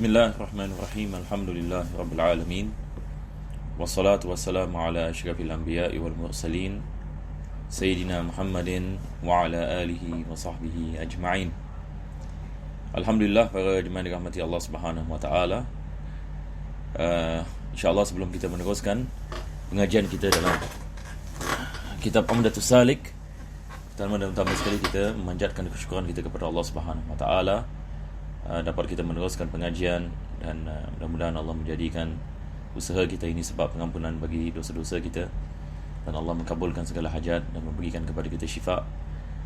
Bismillahirrahmanirrahim. Alhamdulillah Rabbil Alamin. Wassalatu wassalamu ala asyrafil anbiya'i wal mursalin Sayyidina Muhammadin wa ala alihi wa sahbihi ajma'in. Alhamdulillah, para jemaah dirahmati Allah Subhanahu wa taala. InsyaAllah sebelum kita meneruskan pengajian kita dalam kitab Umdatus Salik, pertama sekali kita memanjatkan kesyukuran kita kepada Allah Subhanahu wa taala dapat kita meneruskan pengajian, dan mudah-mudahan Allah menjadikan usaha kita ini sebab pengampunan bagi dosa-dosa kita, dan Allah mengabulkan segala hajat dan memberikan kepada kita syifa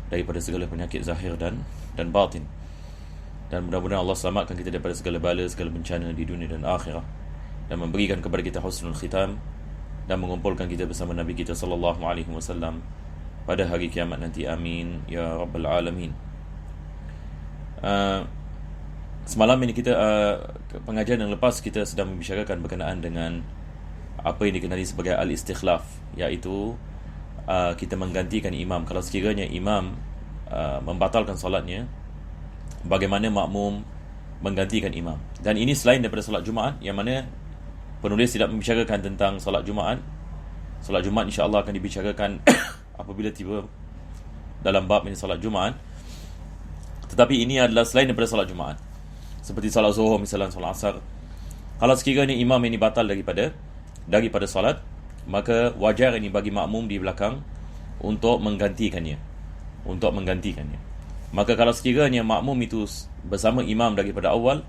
daripada segala penyakit zahir dan batin, dan mudah-mudahan Allah selamatkan kita daripada segala bala, segala bencana di dunia dan akhirah, dan memberikan kepada kita husnul khitam, dan mengumpulkan kita bersama Nabi kita sallallahu alaihi wasallam pada hari kiamat nanti. Amin ya rabbal alamin. Semalam ini kita pengajian yang lepas kita sedang membicarakan berkenaan dengan apa yang dikenali sebagai al-istikhlaf, iaitu kita menggantikan imam. Kalau sekiranya imam membatalkan solatnya, bagaimana makmum menggantikan imam. Dan ini selain daripada solat Jumaat, yang mana penulis tidak membicarakan tentang solat Jumaat. Solat Jumaat insya-Allah akan dibicarakan apabila tiba dalam bab ini solat Jumaat. Tetapi ini adalah selain daripada solat Jumaat, seperti solat Zuhur misalnya, solat Asar. Kalau sekiranya imam ini batal daripada solat, maka wajar ini bagi makmum di belakang untuk menggantikannya. Maka kalau sekiranya makmum itu bersama imam daripada awal,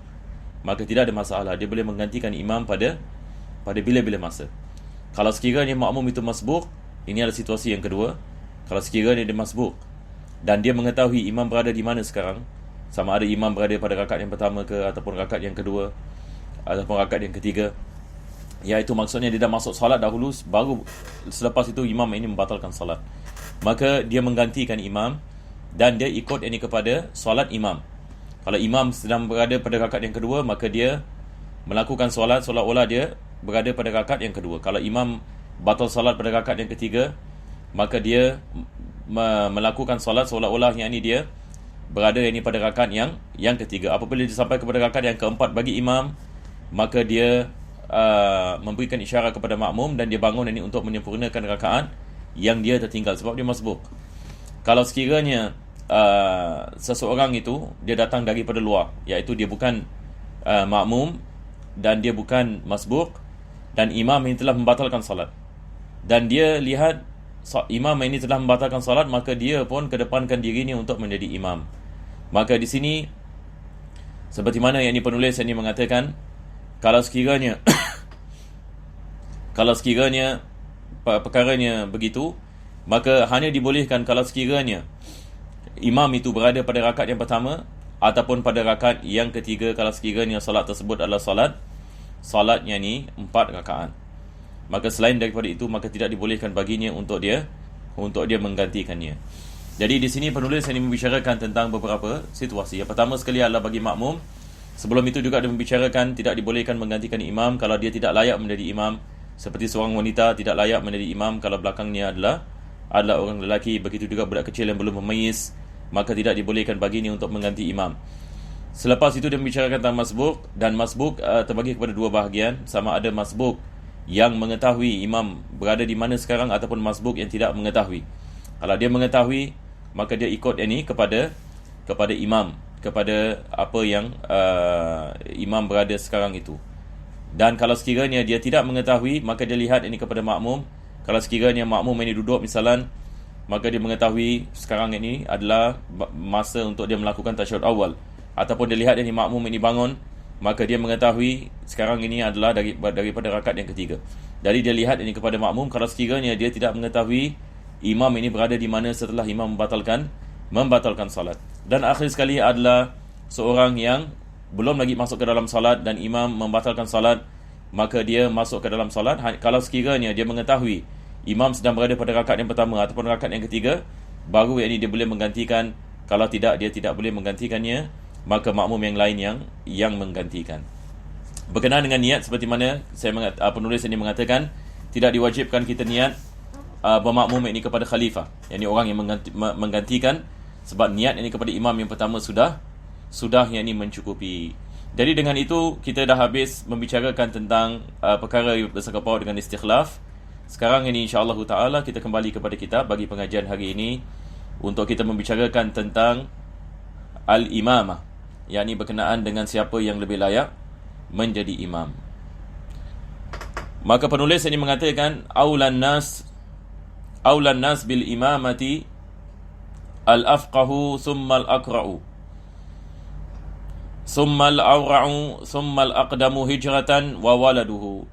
maka tidak ada masalah, dia boleh menggantikan imam pada bila-bila masa. Kalau sekiranya makmum itu masbuk, ini adalah situasi yang kedua. Kalau sekiranya dia masbuk dan dia mengetahui imam berada di mana sekarang, sama ada imam berada pada rakaat yang pertama ke, ataupun rakaat yang kedua, ataupun rakaat yang ketiga, iaitu maksudnya dia dah masuk salat dahulu, baru selepas itu imam ini membatalkan salat, maka dia menggantikan imam dan dia ikut ini kepada solat imam. Kalau imam sedang berada pada rakaat yang kedua, maka dia melakukan solat seolah-olah dia berada pada rakaat yang kedua. Kalau imam batal solat pada rakaat yang ketiga, maka dia melakukan solat seolah-olah yang ini dia berada ini pada rakaat yang ketiga. Apabila dia sampai kepada rakaat yang keempat bagi imam, maka dia memberikan isyarat kepada makmum dan dia bangun ini untuk menyempurnakan rakaat yang dia tertinggal sebab dia masbuk. Kalau sekiranya seseorang itu dia datang daripada luar, iaitu dia bukan makmum dan dia bukan masbuk, dan imam ini telah membatalkan salat, dan dia lihat imam ini telah membatalkan salat, maka dia pun kedepankan dirinya untuk menjadi imam. Maka di sini seperti mana yang penulis ini mengatakan, kalau sekiranya perkaranya begitu, maka hanya dibolehkan kalau sekiranya imam itu berada pada rakaat yang pertama ataupun pada rakaat yang ketiga, kalau sekiranya salat tersebut adalah salatnya ni 4 rakaat. Maka selain daripada itu, maka tidak dibolehkan baginya untuk dia menggantikannya. Jadi di sini penulis ini membicarakan tentang beberapa situasi. Yang pertama sekali adalah bagi makmum. Sebelum itu juga dia membicarakan tidak dibolehkan menggantikan imam kalau dia tidak layak menjadi imam. Seperti seorang wanita tidak layak menjadi imam kalau belakangnya adalah orang lelaki. Begitu juga budak kecil yang belum memayis, maka tidak dibolehkan baginya untuk mengganti imam. Selepas itu dia membicarakan tentang masbuk, dan masbuk terbagi kepada dua bahagian. Sama ada masbuk yang mengetahui imam berada di mana sekarang, ataupun masbuk yang tidak mengetahui. Kalau dia mengetahui, maka dia ikut ini kepada imam, kepada apa yang imam berada sekarang itu. Dan kalau sekiranya dia tidak mengetahui, maka dia lihat ini kepada makmum. Kalau sekiranya makmum ini duduk misalan, maka dia mengetahui sekarang ini adalah masa untuk dia melakukan tasyahud awal, ataupun dia lihat ini makmum ini bangun, maka dia mengetahui sekarang ini adalah daripada rakaat yang ketiga. Jadi dia lihat ini kepada makmum. Kalau sekiranya dia tidak mengetahui imam ini berada di mana setelah imam membatalkan salat. Dan akhir sekali adalah seorang yang belum lagi masuk ke dalam salat dan imam membatalkan salat, maka dia masuk ke dalam salat. Kalau sekiranya dia mengetahui imam sedang berada pada rakaat yang pertama ataupun rakaat yang ketiga, baru ini dia boleh menggantikan. Kalau tidak, dia tidak boleh menggantikannya, maka makmum yang lain yang menggantikan. Berkenaan dengan niat, seperti mana penulis ini mengatakan, tidak diwajibkan kita niat bermakmum ini kepada khalifah, yakni orang yang menggantikan, sebab niat ini kepada imam yang pertama sudah yakni mencukupi. Jadi dengan itu kita dah habis membicarakan tentang perkara yang bersangkut paut dengan istikhlaf. Sekarang ini insya-Allah taala kita kembali kepada kitab bagi pengajian hari ini untuk kita membicarakan tentang al-imamah, yakni berkenaan dengan siapa yang lebih layak menjadi imam. Maka penulis ini mengatakan aulan nas bil imamati al-afqahu thumma al-aqra'u thumma al-awra'u thumma al-aqdamu hijratan wa waladuhu.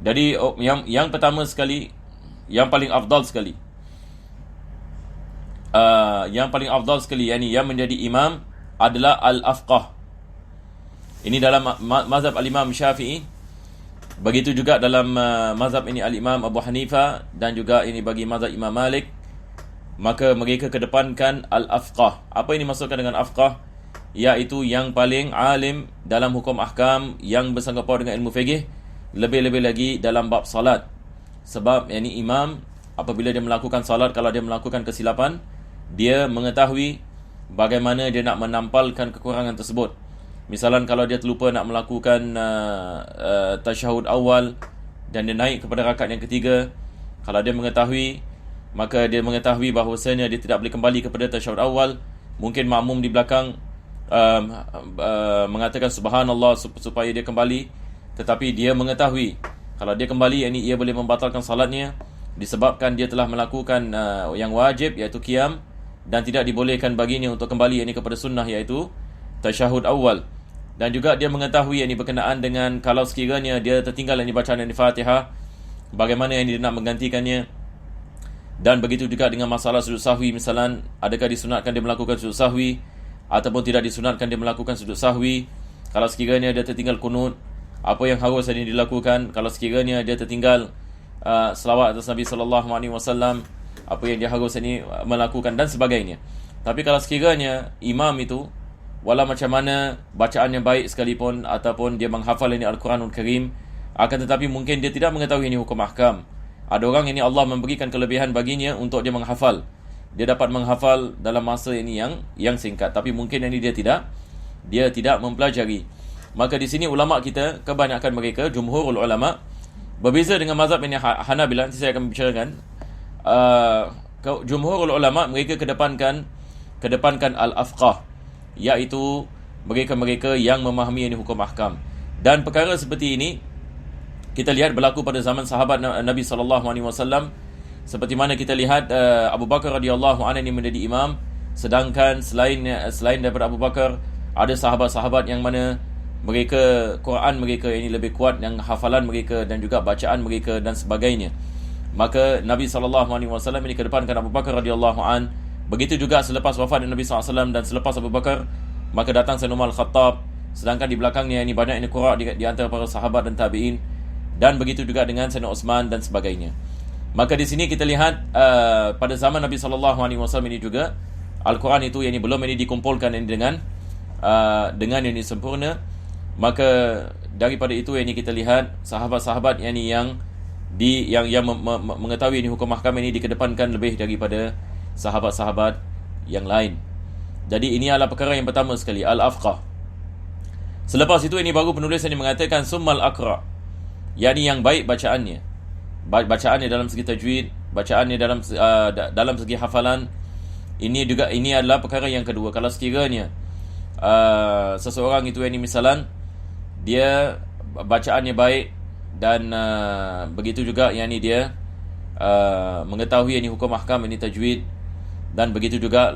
Jadi yang pertama sekali, yang paling afdal sekali, yakni yang menjadi imam adalah al-afqah. Ini dalam mazhab al-Imam Syafi'i. Begitu juga dalam mazhab ini al-Imam Abu Hanifah, dan juga ini bagi mazhab Imam Malik. Maka mereka kedepankan al-afqah. Apa ini maksudkan dengan afqah? Iaitu yang paling alim dalam hukum ahkam, yang bersangkut paut dengan ilmu fiqh, lebih-lebih lagi dalam bab salat. Sebab yakni imam apabila dia melakukan salat, kalau dia melakukan kesilapan, dia mengetahui bagaimana dia nak menampalkan kekurangan tersebut. Misalan kalau dia terlupa nak melakukan tasyahud awal dan dia naik kepada rakaat yang ketiga, kalau dia mengetahui, maka dia mengetahui bahawasanya dia tidak boleh kembali kepada tasyahud awal. Mungkin makmum di belakang mengatakan subhanallah supaya dia kembali, tetapi dia mengetahui kalau dia kembali, yakni ia boleh membatalkan salatnya disebabkan dia telah melakukan yang wajib, iaitu qiyam, dan tidak dibolehkan baginya untuk kembali yakni kepada sunnah, iaitu tasyahud awal. Dan juga dia mengetahui yakni berkenaan dengan kalau sekiranya dia tertinggal yakni bacaan Al-Fatihah, bagaimana yang dia nak menggantikannya. Dan begitu juga dengan masalah sujud sahwi, misalan adakah disunatkan dia melakukan sujud sahwi ataupun tidak disunatkan dia melakukan sujud sahwi. Kalau sekiranya dia tertinggal kunut, apa yang harus ini dilakukan? Kalau sekiranya dia tertinggal selawat atas Nabi SAW, apa yang dia harus ini melakukan, dan sebagainya. Tapi kalau sekiranya imam itu walau macam mana bacaannya baik sekalipun, ataupun dia menghafal ini Al-Quranul Karim, akan tetapi mungkin dia tidak mengetahui ini hukum ahkam. Ada orang ini Allah memberikan kelebihan baginya untuk dia menghafal. Dia dapat menghafal dalam masa ini yang singkat, tapi mungkin ini dia tidak mempelajari. Maka di sini ulama kita, kebanyakan mereka, jumhurul ulama, berbeza dengan mazhab ini Hanabilah. Nanti saya akan bicarakan. Jumhurul ulama mereka kedepankan al-afqah, iaitu mereka-mereka yang memahami ini hukum ahkam. Dan perkara seperti ini kita lihat berlaku pada zaman sahabat Nabi SAW. Seperti mana kita lihat Abu Bakar radhiyallahu anhu ini menjadi imam, sedangkan selain daripada Abu Bakar ada sahabat-sahabat yang mana mereka Quran mereka ini lebih kuat, yang hafalan mereka dan juga bacaan mereka dan sebagainya. Maka Nabi SAW ini kedepankan Abu Bakar radhiyallahu an. Begitu juga selepas wafat Nabi SAW dan selepas Abu Bakar, maka datang Sayyidina Umar Al-Khattab, sedangkan di belakangnya ini banyak ini qurra di antara para sahabat dan tabi'in. Dan begitu juga dengan Sayyidina Utsman dan sebagainya. Maka di sini kita lihat pada zaman Nabi SAW ini juga Al-Quran itu yang belum ini dikumpulkan ini dengan ini sempurna. Maka daripada itu yang kita lihat sahabat-sahabat yang mengetahui ini hukum mahkam ini dikedepankan lebih daripada sahabat-sahabat yang lain. Jadi ini adalah perkara yang pertama sekali, al-afqah. Selepas itu ini baru penulis ini mengatakan summal aqra, yakni yang baik bacaannya. Bacaannya dalam segi tajwid, bacaannya dalam segi hafalan. Ini adalah perkara yang kedua. Kalau sekiranya seseorang itu ini misalan dia bacaannya baik, dan begitu juga yakni dia mengetahui ini hukum ahkam ini tajwid, dan begitu juga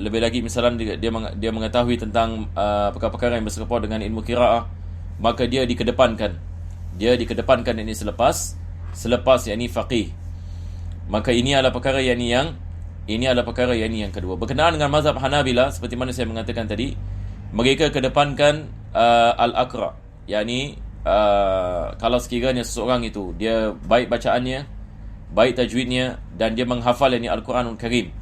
lebih lagi misalan dia mengetahui tentang perkara-perkara yang bersangkut paut dengan ilmu qiraah, maka dia dikedepankan ini selepas yakni faqih. Maka ini adalah perkara yang kedua. Berkenaan dengan mazhab Hanabilah, seperti mana saya mengatakan tadi, mereka kedepankan al-aqra, yakni kalau sekiranya seseorang itu dia baik bacaannya, baik tajwidnya, dan dia menghafal yakni Al-Quranul Karim,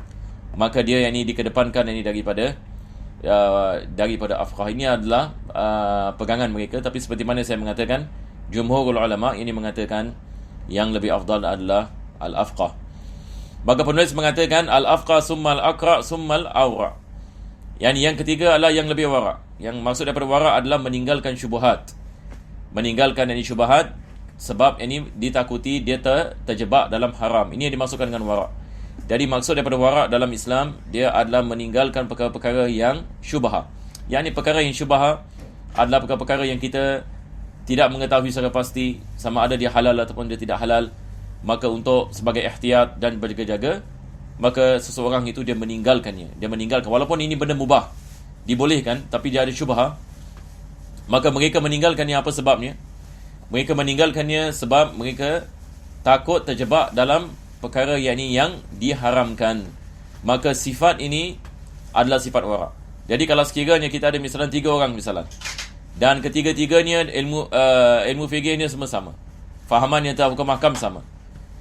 maka dia yakni dikedepankan yakni daripada afqah. Ini adalah pegangan mereka. Tapi seperti mana saya mengatakan, jumhurul ulama ini mengatakan yang lebih afdal adalah al-afqah. Maka penulis mengatakan al-afqah summal aqra summal awra. Yang ketiga adalah yang lebih wara'. Yang maksud daripada wara' adalah meninggalkan syubhat. Meninggalkan ini syubhat sebab ini ditakuti dia terjebak dalam haram. Ini yang dimaksudkan dengan wara'. Jadi maksud daripada wara' dalam Islam, dia adalah meninggalkan perkara-perkara yang syubha. Yang ini perkara yang syubha adalah perkara-perkara yang kita tidak mengetahui secara pasti sama ada dia halal ataupun dia tidak halal. Maka untuk sebagai ihtiyat dan berjaga-jaga, maka seseorang itu dia meninggalkannya. Dia meninggalkan walaupun ini benda mubah, dibolehkan, tapi dia ada syubhah. Maka mereka meninggalkannya apa sebabnya? Mereka meninggalkannya sebab mereka takut terjebak dalam perkara yang diharamkan. Maka sifat ini adalah sifat wara'. Jadi kalau sekiranya kita ada misalnya 3 orang misalnya, dan ketiga-tiganya ilmu fikihnya semua sama, fahamannya tentang hukum ahkam sama,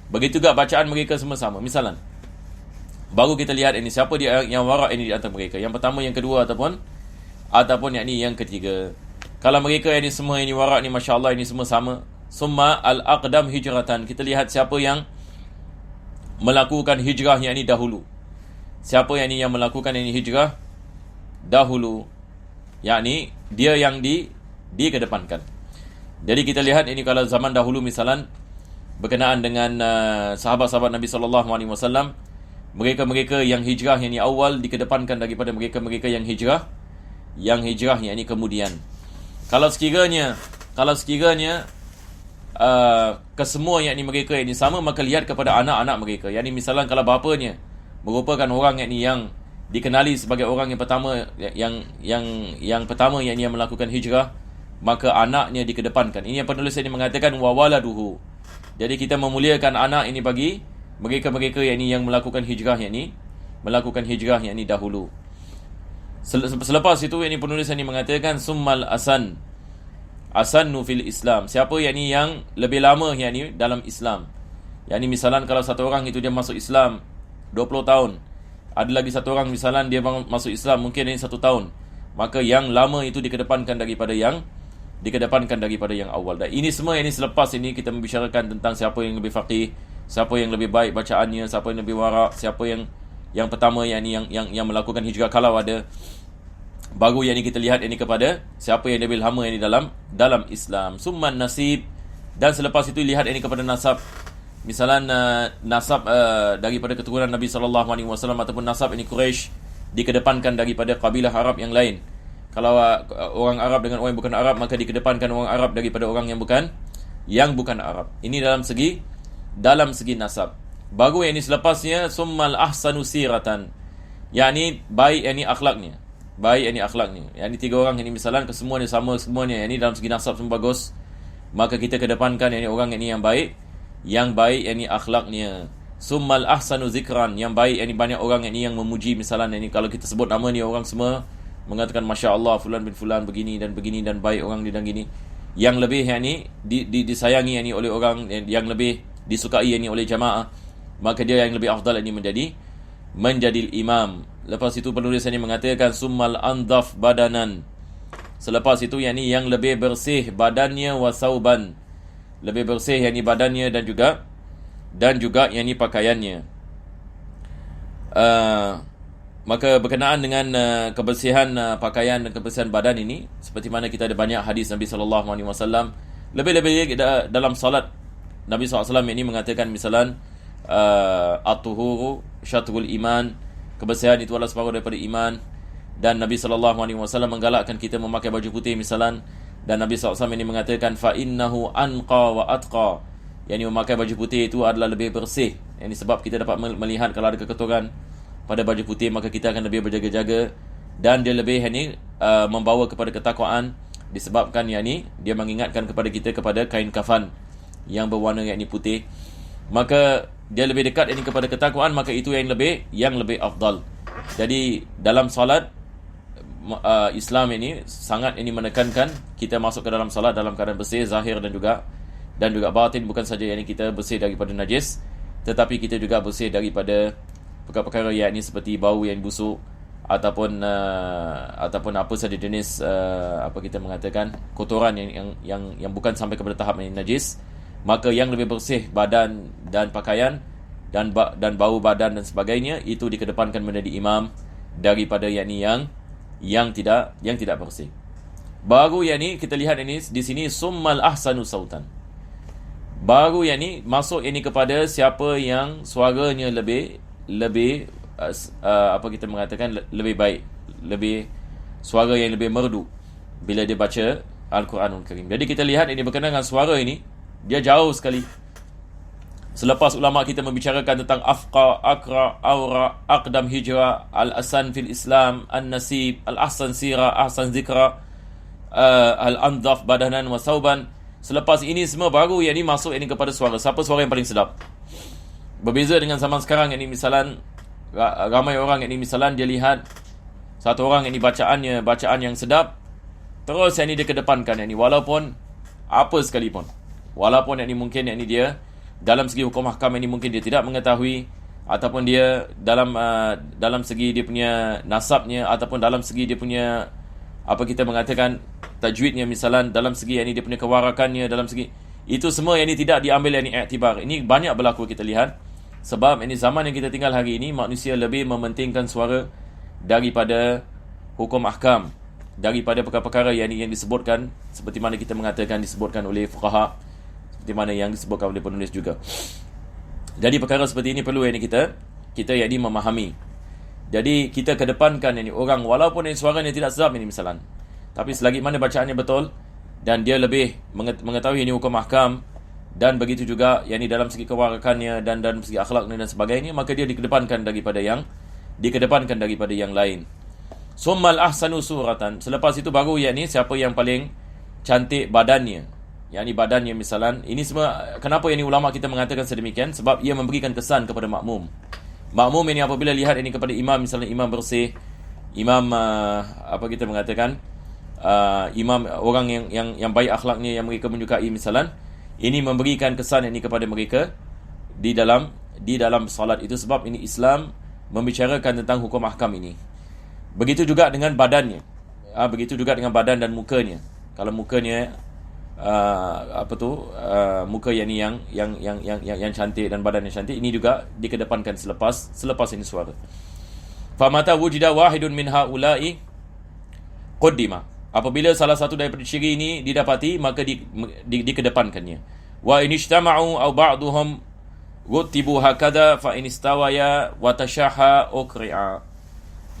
begitu juga bacaan mereka semua sama, misalnya, baru kita lihat ini siapa dia yang wara' ini di antara mereka, yang pertama, yang kedua ataupun yang ketiga. Kalau mereka ini semua ini wara' ni masya-Allah ini semua sama, summa al-aqdam hijratan, kita lihat siapa yang melakukan hijrah yang ini dahulu. Siapa yang melakukan ini hijrah dahulu, yakni dia yang dikedepankan. Jadi kita lihat ini kalau zaman dahulu misalan berkenaan dengan sahabat-sahabat Nabi SAW, mereka-mereka yang hijrah yang ini awal dikedepankan daripada mereka-mereka yang hijrah yang ini kemudian. Kalau sekiranya kesemua yang ini mereka ini sama, maka lihat kepada anak-anak mereka. Yang ini misalnya kalau bapanya merupakan orang yang dikenali sebagai orang yang pertama yang pertama yang melakukan hijrah, maka anaknya dikedepankan. Ini yang penulis ini mengatakan wawaladuhu. Jadi kita memuliakan anak ini bagi mereka-mereka yang melakukan hijrah melakukan hijrah yang ini dahulu. Selepas itu ini penulis ini mengatakan summal asannu fil Islam. Siapa yang lebih lama dalam Islam. Yang ini misalnya kalau satu orang itu dia masuk Islam 20 tahun, ada lagi satu orang misalnya dia masuk Islam mungkin ini 1 tahun, maka yang lama itu dikedepankan daripada yang awal. Dan ini semua ini selepas ini kita membicarakan tentang siapa yang lebih faqih, siapa yang lebih baik bacaannya, siapa yang lebih wara', siapa yang pertama yang melakukan hijrah kalau ada. Baru yang ini kita lihat ini kepada siapa yang lebih lama ini dalam Islam. Summan nasib, dan selepas itu lihat ini kepada nasab. Misalnya nasab daripada keturunan Nabi SAW ataupun nasab ini Quraisy dikedepankan daripada kabilah Arab yang lain. Kalau orang Arab dengan orang yang bukan Arab, maka dikedepankan orang Arab daripada orang yang bukan Arab. Ini dalam segi nasab. Baru yang ini selepasnya summal ahsanu siratan, yakni baik yang ini akhlaknya. Yang ini 3 orang ini misalnya kesemuanya sama semuanya, yang ini dalam segi nasab semua bagus, maka kita kedepankan yang ini orang yang baik yang ini akhlaknya. Summal ahsanu zikran, yang baik yang ini banyak orang yang memuji, misalnya ini kalau kita sebut nama ni orang semua mengatakan masya-Allah fulan bin fulan begini dan baik orang dia dan gini. Yang lebih yang ini disayangi yang ini oleh orang, yang lebih disukai yang ini oleh jamaah, maka dia yang lebih afdal ini menjadi imam. Lepas itu penulis ini mengatakan summal andaf badanan. Selepas itu yang lebih bersih badannya wasauban, lebih bersih yang ini badannya dan juga yang ini pakaiannya. Maka berkenaan dengan kebersihan pakaian dan kebersihan badan ini, seperti mana kita ada banyak hadis Nabi SAW, lebih-lebih dalam salat Nabi SAW ini mengatakan misalan at-tuhuru syatrul iman, kebersihan itu adalah separuh daripada iman. Dan Nabi SAW menggalakkan kita memakai baju putih misalan. Dan Nabi SAW ini mengatakan fa innahu anqa wa atqa, yang memakai baju putih itu adalah lebih bersih. Ini sebab kita dapat melihat kalau ada kekotoran pada baju putih, maka kita akan lebih berjaga-jaga, dan dia lebih membawa kepada ketakwaan, disebabkan dia mengingatkan kepada kita kepada kain kafan yang berwarna putih. Maka dia lebih dekat kepada ketakwaan, maka itu yang lebih afdal. Jadi dalam salat Islam ini sangat menekankan kita masuk ke dalam salat dalam keadaan bersih zahir dan juga batin. Bukan saja kita bersih daripada najis, tetapi kita juga bersih daripada perkara-perkara yang seperti bau yang busuk ataupun apa saja jenis apa kita mengatakan kotoran yang bukan sampai kepada tahap najis. Maka yang lebih bersih badan dan pakaian dan bau badan dan sebagainya itu dikedepankan menjadi imam daripada yang yang tidak bersih. Baru yang ni kita lihat ini di sini summal ahsanu sautan. Baru yang ni masuk ini kepada siapa yang suaranya lebih apa kita mengatakan lebih baik, lebih suara yang lebih merdu bila dia baca Al-Quranul Karim. Jadi kita lihat ini berkenaan dengan suara ini, dia jauh sekali. Selepas ulama kita membicarakan tentang afqa, akra, aura, aqdam hijrah, al-asan fil Islam, an-nasib, al-ahsan sirah, ahsan zikra, al-andaf badanan wa sauban. Selepas ini semua baru yang ini masuk ini kepada suara. Siapa suara yang paling sedap? Berbeza dengan zaman sekarang ini, misalan ramai orang ini misalan dia lihat satu orang ini bacaan yang sedap, terus yang ini dia kedepankan yang ini, walaupun apa sekalipun. Walaupun yang ini mungkin yang ini dia dalam segi hukum ahkam ini mungkin dia tidak mengetahui, ataupun dia dalam segi dia punya nasabnya, ataupun dalam segi dia punya apa kita mengatakan tajwidnya, misalan dalam segi yang ini dia punya kewarakannya, dalam segi itu semua yang ini tidak diambil yang ini iktibar. Ini banyak berlaku kita lihat, sebab ini zaman yang kita tinggal hari ini, manusia lebih mementingkan suara daripada hukum ahkam, daripada perkara-perkara yang disebutkan, seperti mana kita mengatakan disebutkan oleh fuqaha, seperti mana yang disebutkan oleh penulis juga. Jadi perkara seperti ini perlu yang kita yang ini memahami. Jadi kita kedepankan ini orang, walaupun ini suaranya tidak sedap ini misalan, tapi selagi mana bacaannya betul dan dia lebih mengetahui ini hukum ahkam, dan begitu juga yang ini dalam segi kewarakannya dan dalam segi akhlaknya dan sebagainya, maka dia dikedepankan daripada yang lain. Summal ahsanu suratan. Selepas itu baru yang ni siapa yang paling cantik badannya. Yang ni badannya misalan. Ini semua kenapa yang ni ulama kita mengatakan sedemikian? Sebab ia memberikan kesan kepada makmum. Makmum ini apabila lihat ini kepada imam, misalnya imam bersih, imam apa kita mengatakan imam orang yang baik akhlaknya, yang mereka menyukai misalan, ini memberikan kesan ini kepada mereka di dalam salat itu, sebab ini Islam membicarakan tentang hukum ahkam ini. Begitu juga dengan badannya. Begitu juga dengan badan dan mukanya. Kalau mukanya muka yang cantik dan badan yang cantik, ini juga dikedepankan selepas ini suara. Famata wujida wahidun min haula'i qaddima. Apabila salah satu daripada ciri ini didapati, maka dikedepankannya. Wa in ijtama'u aw ba'duhum rutibu hakadha fa in istawaya wa tashaha ukri'a.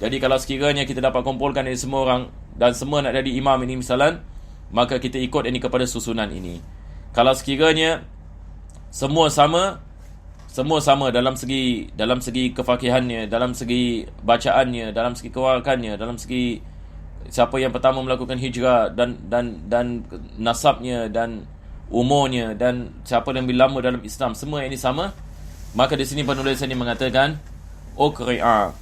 Jadi kalau sekiranya kita dapat kumpulkan ini semua orang dan semua nak jadi imam ini misalan, maka kita ikut ini kepada susunan ini. Kalau sekiranya semua sama dalam segi kefakihannya, dalam segi bacaannya, dalam segi kewarakannya, dalam segi siapa yang pertama melakukan hijrah dan nasabnya dan umurnya, dan siapa yang lebih lama dalam Islam, semua ini sama, maka di sini penulis ini mengatakan ukri'a,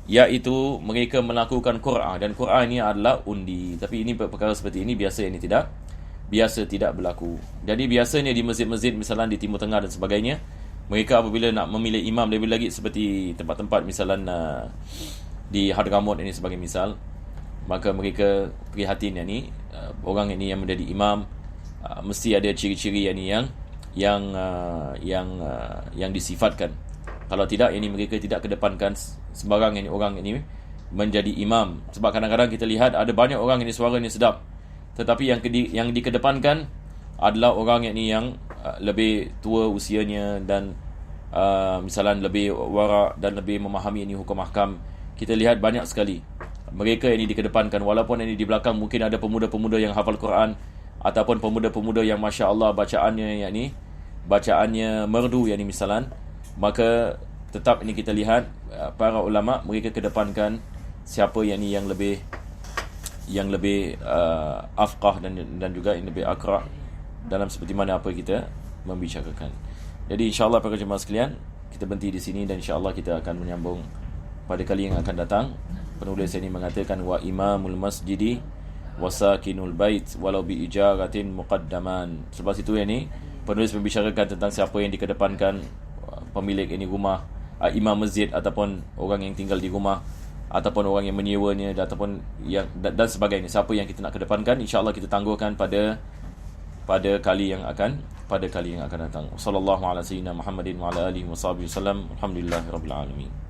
iaitu mereka melakukan qur'ah, dan qur'ah ini adalah undi. Tapi ini perkara seperti ini biasa tidak berlaku. Jadi biasanya di masjid-masjid misalan di Timur Tengah dan sebagainya, mereka apabila nak memilih imam, lebih lagi seperti tempat-tempat misalan di Hadramaut ini sebagai misal, maka mereka prihatin orang ini yang menjadi imam mesti ada ciri-ciri yang disifatkan. Kalau tidak, ini mereka tidak kedepankan sembarang orang ini menjadi imam. Sebab kadang-kadang kita lihat ada banyak orang ini suaranya sedap, tetapi yang dikedepankan adalah orang yang lebih tua usianya dan misalan lebih wara' dan lebih memahami ini hukum ahkam. Kita lihat banyak sekali mereka ini dikedepankan, walaupun ini di belakang mungkin ada pemuda-pemuda yang hafal Quran, ataupun pemuda-pemuda yang Masya Allah bacaannya merdu misalan, maka tetap ini kita lihat para ulama mereka kedepankan siapa yang lebih afqah dan juga yang lebih akra dalam seperti mana apa kita membicarakan. Jadi insya-Allah para jemaah sekalian, kita berhenti di sini dan insya-Allah kita akan menyambung pada kali yang akan datang. Penulis ini mengatakan wa imamul masjidi wasakinul bait walau bi ijaratin muqaddaman. Sebab itu penulis membicarakan tentang siapa yang dikedepankan, pemilik ini rumah, imam masjid, ataupun orang yang tinggal di rumah, ataupun orang yang menyewanya, ataupun dan sebagainya. Siapa yang kita nak kedepankan, insya-Allah kita tangguhkan pada kali yang akan datang. Sallallahu alaihi wasallam Muhammadin wa ala alihi wasallam. Alhamdulillahirabbil alamin.